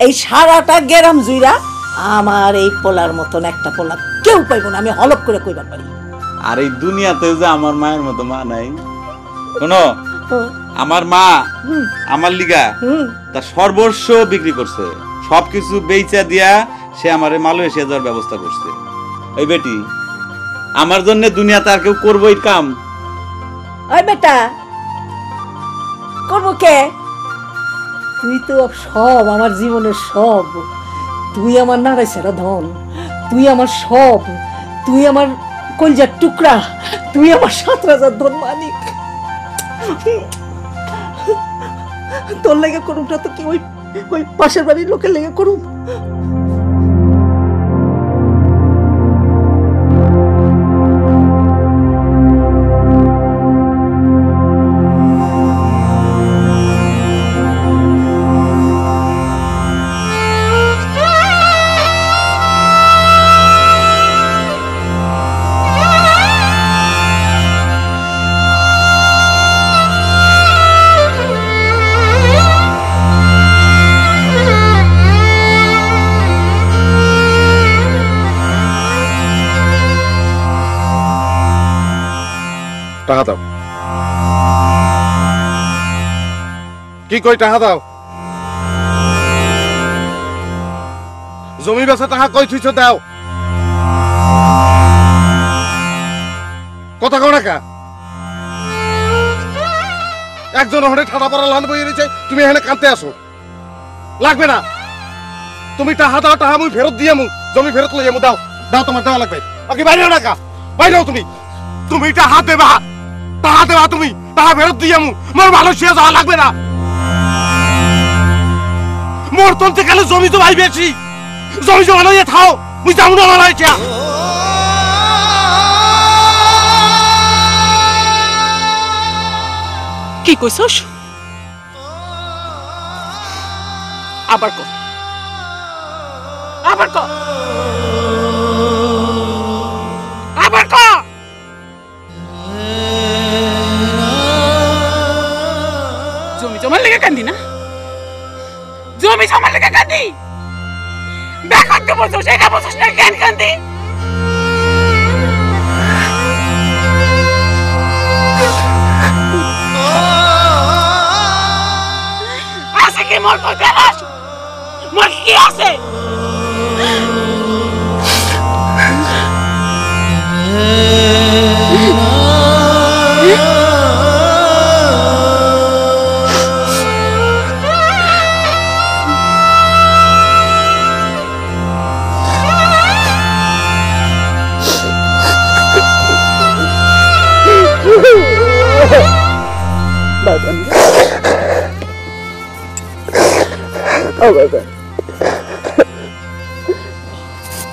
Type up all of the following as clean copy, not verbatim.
এই সারাটা গেরাম জুইরা আমার এই পোলার মতন একটা পোলা কেউ পাইব না, আমি হলপ করে কইবার পারি। আর এই দুনিয়াতে যে আমার মায়ের মতো মা নাই। শোনো, আমার মা আমার লিগা তার সর্বস্ব বিক্রি করছে, সবকিছু বেচা দিয়া সে আমারে মালয়েশিয়া যাওয়ার ব্যবস্থা করছে। ওই বেটি, আমার জন্য দুনিয়াতে আর কেউ করবো এই কাম? ওই বেটা করবো কে? তুই তো সব, আমার জীবনের সব। তুই আমার নারাই সেরা ধন, তুই আমার সব, তুই আমার কলজার টুকরা, তুই আমার ৭ রাজার ধন মানিক। তোর লেগে করুক না তো কি ওই ওই পাশের বাড়ির লোকের লেগে করুক? টাকা দাও। কি কই টাকা দাও? জমি বেচা টাকা কই থুইছ দাও। কথা কও না কা? একজন ওখানে ঠাডা পড়া লান বইয়ে রয়েছে, তুমি এখানে কাঁদতে আসো? লাগবে না, তুমি টাকা দাও, টাকা মুই ফেরত দিয়ে মু জমি ফেরত লই যাবো। দাও দাও, তোমার দেওয়া লাগবে। বাকি বাইরেও না কা, বাইরেও তুমি তুমি টাকা দেবা, টাকা দেবা, তুমি টাকা ফেরত দিয়ে মু মোর মালয়েশিয়া যাওয়া লাগবে না। মোর তন্তে গেলে জমি তো ভাই বেশি, জমি জমা লইয়া থাও, মুই যাবো না মালয়েশিয়া। কি কইছস? আবার কর, আবার কর, আবার কর। জমি জমার লেগে কান্দি না? জমি জমার লেগে কান্দি? বেকার তো বলছো, সেটা বলছিস না কেন কান্দি? আছে কি মোর কই বেলাস? মোর কি আছে?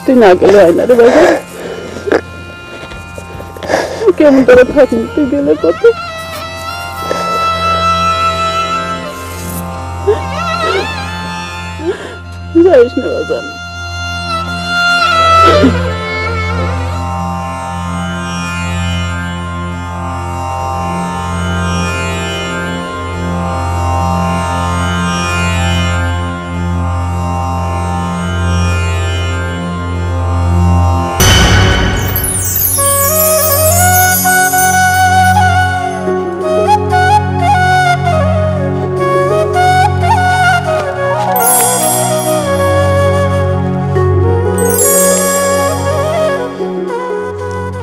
তুই না গেলে হয় না রে বাবা, কেমন করে থাকি, তুই গেলে কত। যাইস না বাজান।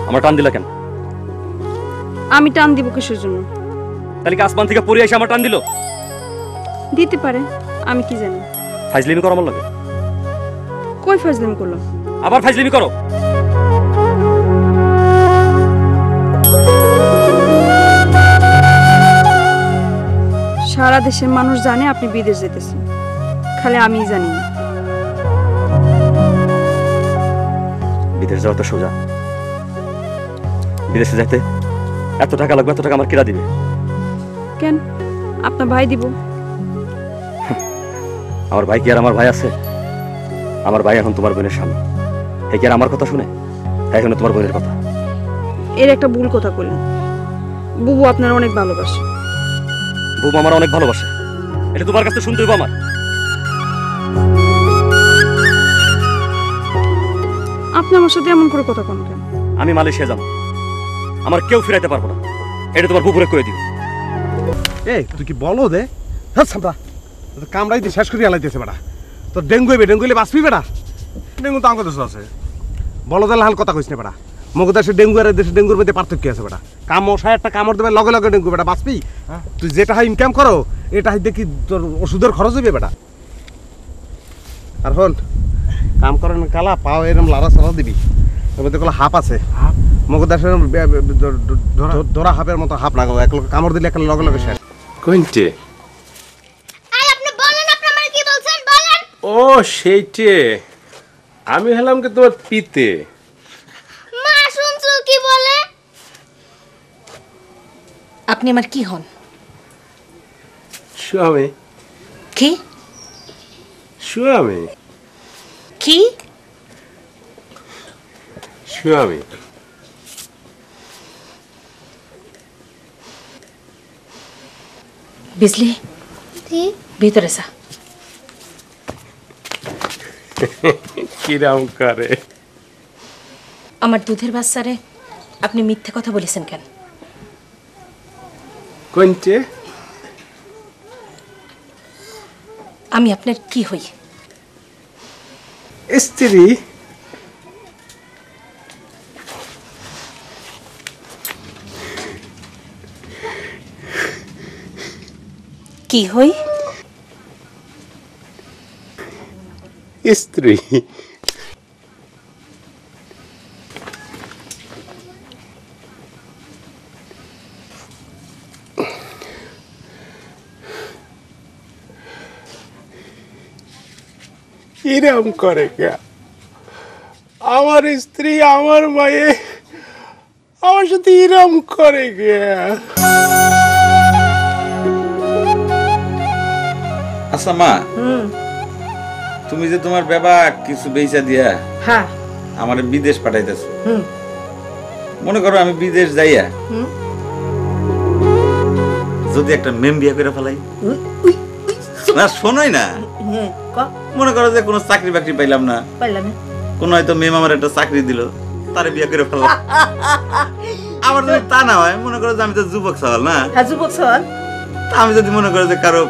আমার টান দিলা কেন? আমি টান দিব কিসের জন্য? তাহলে কি আসমান থেকে পড়ে এসে আমার টান দিল? দিতে পারে, আমি কি জানি। ফাইজলিমি করো আমার লাগে? কই ফাজলামি করলো? আবার ফাইজলিমি করো? সারা দেশের মানুষ জানে আপনি বিদেশ যেতেছেন, খালি আমিই জানি না। বিদেশ যাওয়া তো সোজা। বিদেশে যাইতে এত টাকা লাগবে, এত টাকা আমার কিরা দিবে? কেন, আপনার ভাই দিব। আমার ভাই কি আর আমার ভাই আছে? আমার ভাই এখন তোমার বোনের স্বামী, হে কি আর আমার কথা শুনে? তাই শুনে তোমার বোনের কথা। এর একটা ভুল কথা কইলেন। বুবু আপনার অনেক ভালোবাসে। বুবু আমার অনেক ভালোবাসে, এটা তোমার কাছে শুনতে হইব আমার। আপনি আমার সাথে এমন করে কথা কোন কেন? আমি মালয়েশিয়া যাবো, আমার কেউ ফিরাইতে পারবো না, এটা তোমার বুবুরে কয়ে দিও। এই তুই কি বলো দে? হ্যাঁ সাম্বা, কামড়াই দিয়ে শেষ করে আলাইতেছে বেটা। তো ডেঙ্গু হইবে, ডেঙ্গু হইলে বাঁচবি বেটা? ডেঙ্গু তো আমার দেশে আছে। বলো দে লাল কথা কইস না বেটা। মগ দেশে ডেঙ্গু আর দেশে ডেঙ্গুর মধ্যে পার্থক্য আছে বেটা। মশায় একটা কামড় দেবে লগে লগে ডেঙ্গু বেটা, বাঁচবি? তুই যেটা হাই ইনকাম করো এটা হাই দেখি তোর ওষুধের খরচ হইবে বেটা। আর হন কাম করেন কালা পাও এরম লাড়া চালা দিবি, এর মধ্যে কোনো হাপ আছে। মগ দেশে ধরা হাপের মতো হাপ লাগাবো, এক লোক কামড় দিলে একটা লগে লগে শেষ। কোনটে? ও সেইটে, আমি হলাম কি তোমার পিতে। মা শুনছো কি বলে? আপনি আমার কি হন? স্বামী। কি স্বামী। কি স্বামী। বিজলি ভিতরে যা। কিরাম করে? আমার দুধের বাচ্চারে আপনি মিথ্যে কথা বলেছেন কেন? কোনটে? আমি আপনার কি হই? স্ত্রী। কি হই? স্ত্রী। এরম করে কে? আমার স্ত্রী আমার মায়ে আমার সাথে এরম করে কে? আচ্ছা মা, তুমি যে তোমার বাবা কিছু বেচা দিয়া হ্যাঁ আমার বিদেশ পাঠাইতেছো, মনে করো আমি বিদেশ যাইয়া যদি একটা মেম বিয়া করে ফেলাই, না শোনোই না, মনে করো যে কোনো চাকরি বাকরি পাইলাম না, কোন হয়তো মেম আমার একটা চাকরি দিল, তারে বিয়া করে ফেলাম। আমার যদি তা না হয়, মনে করো যে আমি তো যুবক সওয়াল না, যুবক সওয়াল, আমি যদি মনে করো যে কারো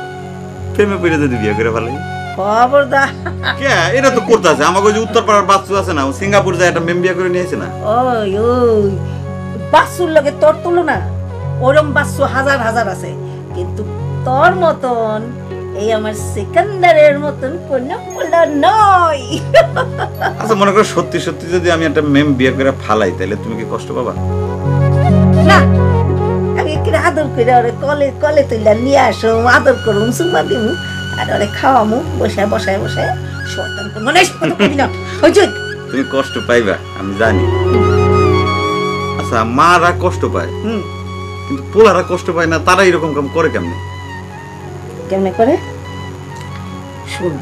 প্রেমে পড়ে যদি বিয়ে করে ফেলাই, খবরদার। কে এটা তো করতেছে। আমাকে যে উত্তর পাড়ার বাচ্চু আছে না, ও সিঙ্গাপুর যায় একটা মেম বিয়ে করে নিয়েছে না। ওই ওই বাচ্চুর লগে তোর তুলনা, ওরম বাচ্চু হাজার হাজার আছে, কিন্তু তোর মতন এই আমার সিকান্দারের মতন কোনো পোলা নয়। আচ্ছা মনে করো সত্যি সত্যি যদি আমি একটা মেম বিয়ে করে ফালাই, তাহলে তুমি কি কষ্ট পাবা? না, আমি একটু আদর করে ওরে কলে কলে তুইলা নিয়ে আসো, আদর করুম, সুমা দিমু, আর ওরে খাওয়ামু বসায় বসায় বসায়। শয়তান কোন মানে করবি না, হইছে? তুমি কষ্ট পাইবা আমি জানি। আচ্ছা মারা কষ্ট পায়, কিন্তু পোলারা কষ্ট পায় না, তারা এরকম কাম করে কেমনে? কেমনে করে শুন,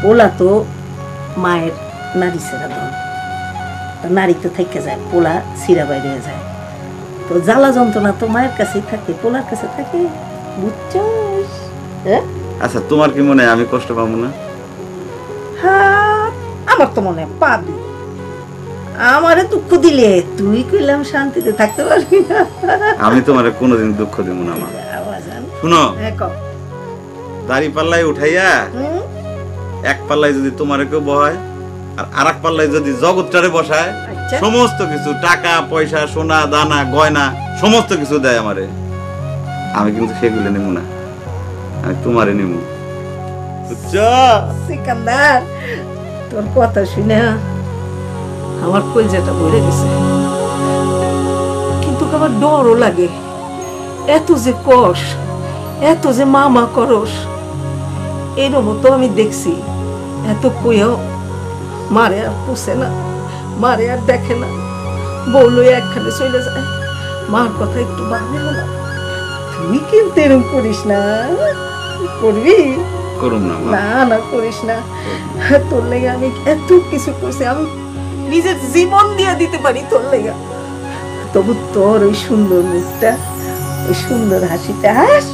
পোলা তো মায়ের নারী ছেড়া ধন, নারী তো থেকে যায়, পোলা ছিঁড়া বাইরে হয়ে যায়, তো জ্বালা যন্ত্রণা তো মায়ের কাছেই থাকে, পোলার কাছে থাকে, বুঝছস? আচ্ছা তোমার কি মনে হয় আমি কষ্ট পাবো না? হ্যাঁ, আমার তো মনে হয় পাবি। আমারে দুঃখ দিলে তুই কইলাম শান্তিতে থাকতে পারবি না। আমি তোমারে কোনোদিন দুঃখ দিব না মা। শুনো, দাড়ি পাল্লায় উঠাইয়া এক পাল্লায় যদি তোমারে কেউ বহায়, আর আরেক পাল্লায় যদি জগৎটারে বসায়, সমস্ত কিছু টাকা পয়সা সোনা দানা গয়না সমস্ত কিছু দেয় আমারে, আমি কিন্তু সেগুলো নেব না, আমি তোমারে নেব। সিকান্দার, তোর কথা শুনে আমার কলজাটা ভরে গেছে, কিন্তু আমার ডরও লাগে। এত যে কষ, এত যে মামা করস, এরকম তো আমি দেখছি। এত কইও মারে আর পুষে না, মারে আর দেখে না, বউলো একখানে চলে যায়, মার কথা একটু ভাবে না। তুই কিন্তু এরকম করিস না, করবি? করুম না না না করিস না, তোর লেগে আমি এত কিছু করছি, আমি নিজের জীবন দিয়ে দিতে পারি তোর লেগে, তবু তোর ওই সুন্দর মুখটা, ওই সুন্দর হাসিটা হাস।